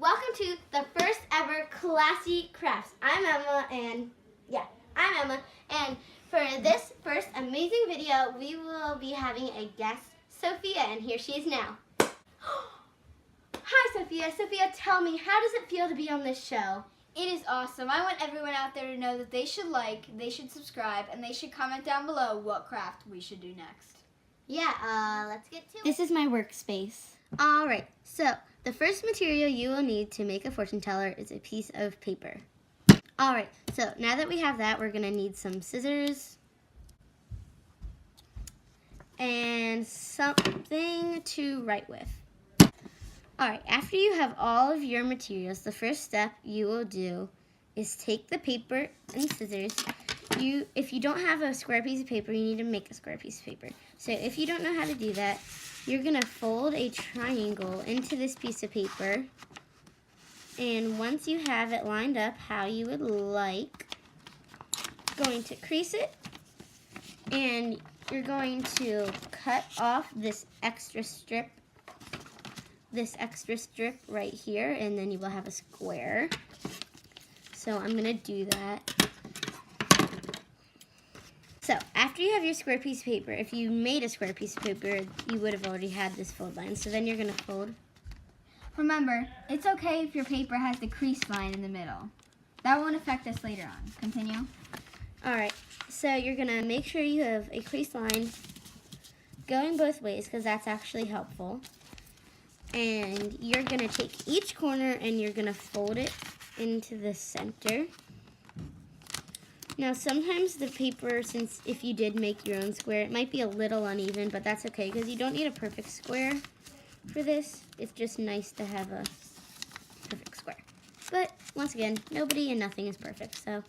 welcome to the first ever Classy Crafts. I'm Emma, and for this first amazing video, we will be having a guest, Sophia, and here she is now. Hi, Sophia. Sophia, tell me, how does it feel to be on this show? It is awesome. I want everyone out there to know that they should like, they should subscribe, and they should comment down below what craft we should do next. Yeah, let's get to it. This is my workspace. All right, so the first material you will need to make a fortune teller is a piece of paper. All right, so now that we have that, we're gonna need some scissors and something to write with. All right, after you have all of your materials, the first step you will do is take the paper and scissors. If you don't have a square piece of paper, you need to make a square piece of paper. So if you don't know how to do that, you're gonna fold a triangle into this piece of paper. And once you have it lined up how you would like, going to crease it, and you're going to cut off this extra strip right here, and then you will have a square. So I'm gonna do that. So after you have your square piece of paper, if you made a square piece of paper, you would have already had this fold line. So then you're gonna fold. Remember, it's okay if your paper has the crease line in the middle. That won't affect us later on. Continue. All right, so you're gonna make sure you have a crease line going both ways because that's actually helpful. And you're gonna take each corner and you're gonna fold it into the center. Now sometimes the paper, since if you did make your own square, it might be a little uneven, but that's okay because you don't need a perfect square for this. It's just nice to have a perfect square. But once again, nobody and nothing is perfect. So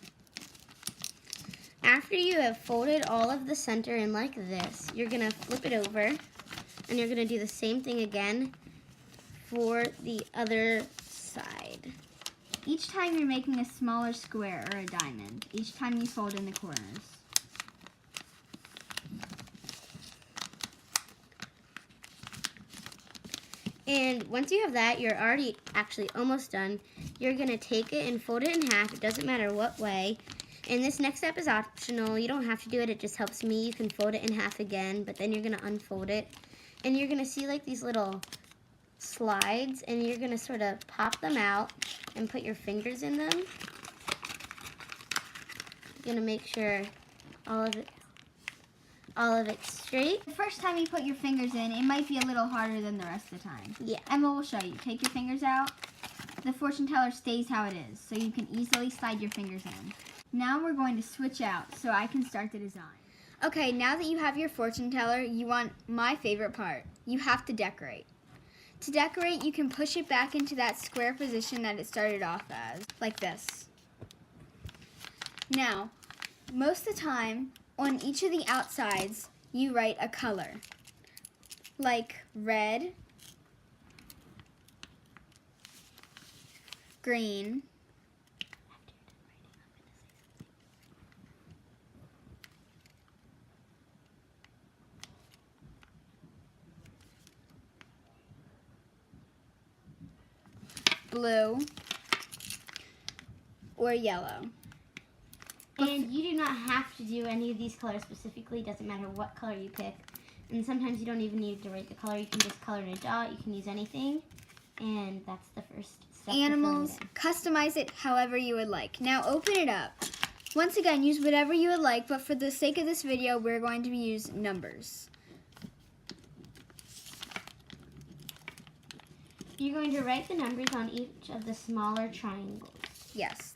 after you have folded all of the center in like this, you're gonna flip it over and you're gonna do the same thing again for the other side. Each time you're making a smaller square or a diamond, each time you fold in the corners. And once you have that, you're already actually almost done. You're gonna take it and fold it in half. It doesn't matter what way. And this next step is optional. You don't have to do it, it just helps me. You can fold it in half again, but then you're gonna unfold it. And you're gonna see like these little slides, and you're gonna sort of pop them out and put your fingers in them. You're gonna make sure all of it's straight. The first time you put your fingers in, it might be a little harder than the rest of the time. Yeah. Emma will show you. Take your fingers out. The fortune teller stays how it is, so you can easily slide your fingers in. Now we're going to switch out so I can start the design. Okay, now that you have your fortune teller, you want my favorite part. You have to decorate. To decorate, you can push it back into that square position that it started off as, like this. Now, most of the time, on each of the outsides, you write a color, like red, green, blue, or yellow. And you do not have to do any of these colors specifically. It doesn't matter what color you pick. And sometimes you don't even need to write the color. You can just color in a dot. You can use anything. And that's the first step. Animals, customize it however you would like. Now open it up. Once again, use whatever you would like, but for the sake of this video, we're going to use numbers. You're going to write the numbers on each of the smaller triangles. Yes.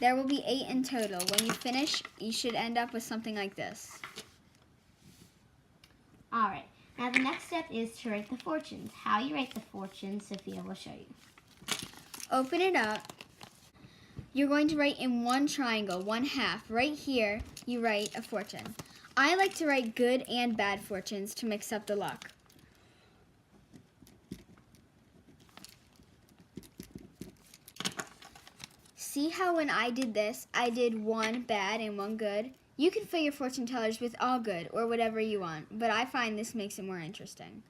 There will be 8 in total. When you finish, you should end up with something like this. All right. Now the next step is to write the fortunes. How you write the fortunes, Sophia will show you. Open it up. You're going to write in one triangle, one half. Right here, you write a fortune. I like to write good and bad fortunes to mix up the luck. See how when I did this, I did one bad and one good? You can fill your fortune tellers with all good or whatever you want, but I find this makes it more interesting.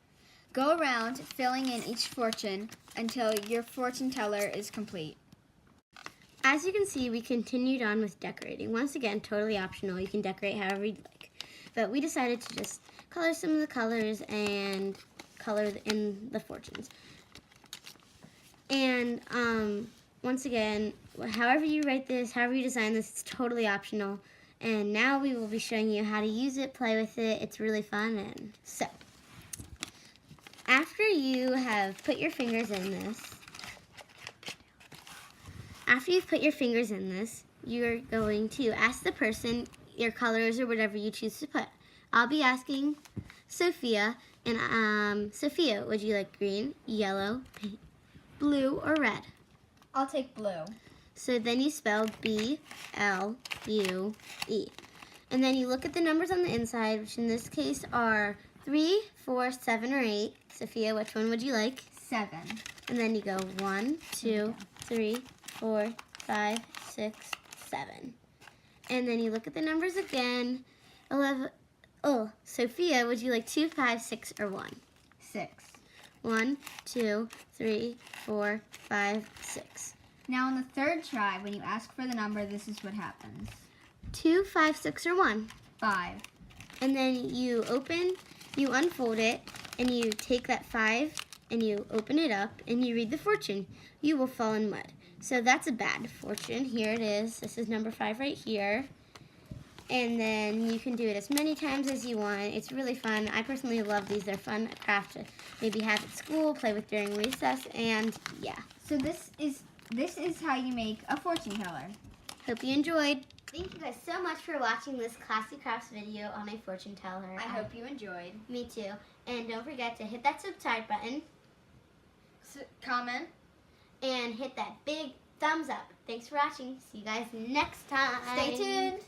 Go around filling in each fortune until your fortune teller is complete. As you can see, we continued on with decorating. Once again, totally optional. You can decorate however you'd like. But we decided to just color some of the colors and color in the fortunes. And once again, however you write this, however you design this, it's totally optional. And now we will be showing you how to use it, play with it. It's really fun. And so, after you have put your fingers in this, after you've put your fingers in this, you're going to ask the person your colors or whatever you choose to put. I'll be asking Sophia, and Sophia, would you like green, yellow, pink, blue, or red? I'll take blue. So then you spell B-L-U-E. And then you look at the numbers on the inside, which in this case are 3, 4, 7, or 8. Sophia, which one would you like? 7. And then you go 1, 2, 3, 4, 5, 6, 7. And then you look at the numbers again. 11. Oh, Sophia, would you like 2, 5, 6, or 1? 6. 1, 2, 3, 4, 5, 6. Now on the third try, when you ask for the number, this is what happens. 2, 5, 6, or 1. 5. And then you unfold it, and you take that 5, and you open it up, and you read the fortune. You will fall in mud. So that's a bad fortune. Here it is. This is number 5 right here. And then you can do it as many times as you want. It's really fun. I personally love these. They're fun craft to maybe have at school, play with during recess, and yeah. So this is how you make a fortune teller. Hope you enjoyed. Thank you guys so much for watching this Classy Crafts video on a fortune teller. I hope you enjoyed. Me too. And don't forget to hit that subscribe button. Comment. And hit that big thumbs up. Thanks for watching. See you guys next time. Stay tuned.